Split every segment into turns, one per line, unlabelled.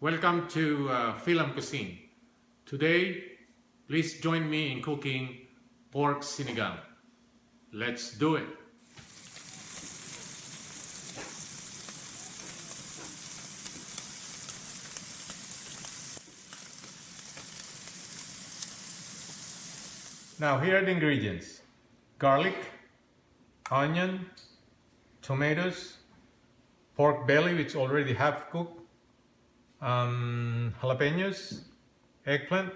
Welcome to FILAM Cuisine. Today, please join me in cooking pork sinigang. Let's do it. Now here are the ingredients: garlic, onion, tomatoes, pork belly which already half cooked, jalapenos, eggplant,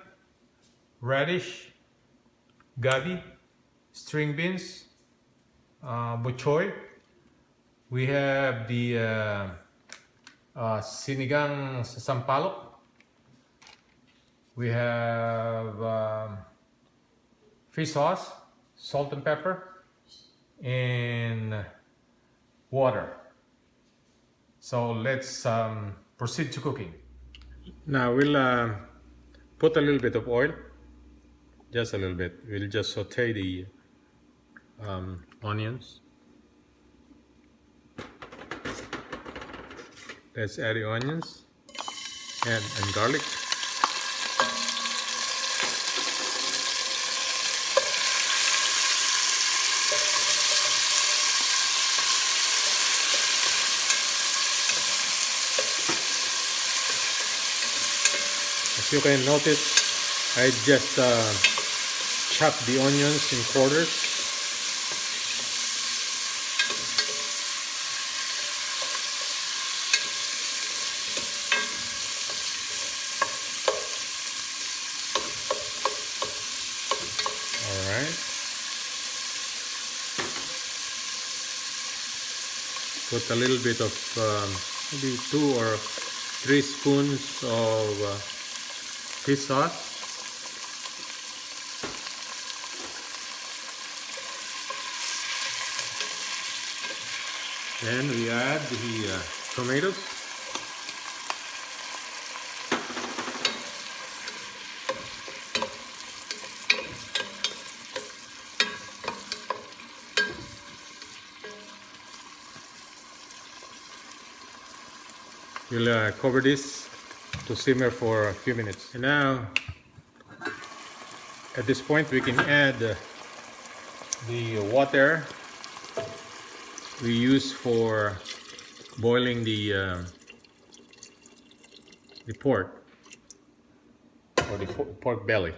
radish, Gabi, string beans, bochoy. We have the sinigang sa sampalok. We have fish sauce, salt and pepper, and water. So let's proceed to cooking. Now we'll put a little bit of oil, just a little bit. We'll just saute the onions. Let's add the onions and garlic. As you can notice, I just chopped the onions in quarters. Alright. Put a little bit of maybe 2 or 3 spoons of fish sauce. Then we add the tomatoes. We'll cover this to simmer for a few minutes. And now, at this point, we can add the water we use for boiling the pork, or the pork belly.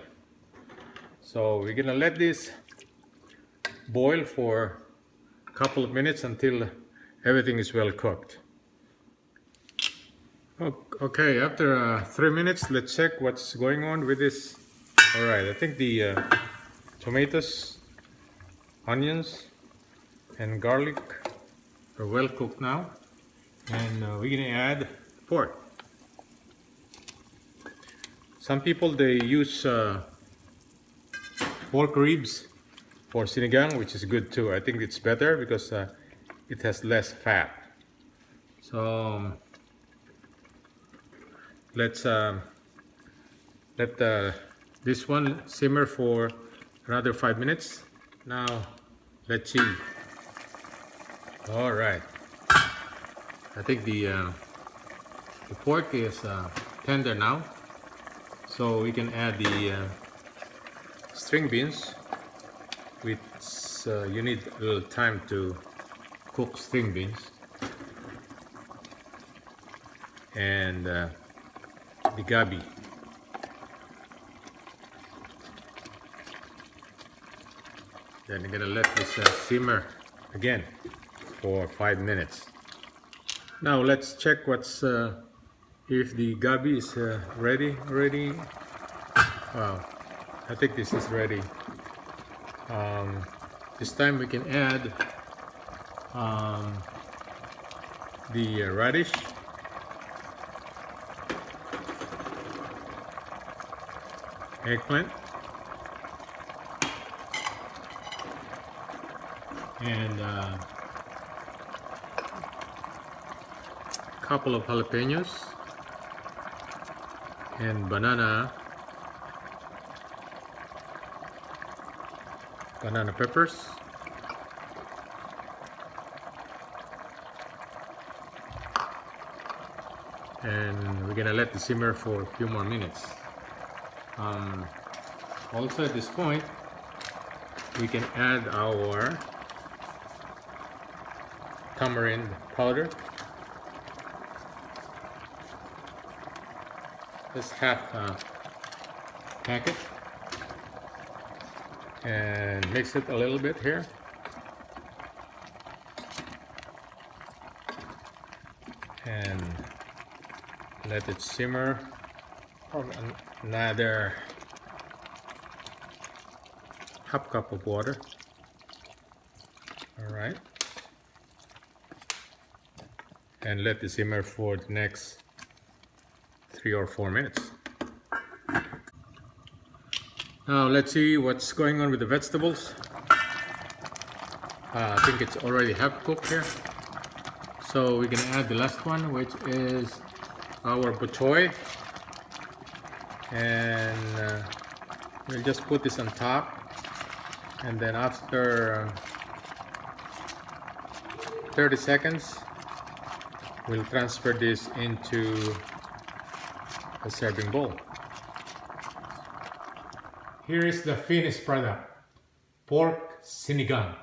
So we're gonna let this boil for a couple of minutes until everything is well cooked. Okay, after 3 minutes, let's check what's going on with this. Alright, I think the tomatoes, onions, and garlic are well cooked now. And we're going to add pork. Some people, they use pork ribs for sinigang, which is good too. I think it's better because it has less fat. So let's let this one simmer for another 5 minutes. Now let's see. All right, I think the pork is tender now, so we can add the string beans, which you need a little time to cook string beans, and the Gabi. Then I'm gonna let this simmer again for 5 minutes. Now let's check what's if the Gabi is ready already. Wow, I think this is ready. This time we can add the radish, eggplant, and a couple of jalapenos, and banana peppers, and we're gonna let it simmer for a few more minutes. Also at this point we can add our tamarind powder. Just half a packet, and mix it a little bit here. And let it simmer for another half cup of water. All right, and let it simmer for the next 3 or 4 minutes. Now let's see what's going on with the vegetables. I think it's already half cooked here. So we're gonna add the last one, which is our bochoy, and we'll just put this on top, and then after 30 seconds we'll transfer this into a serving bowl. Here is the finished product: pork sinigang.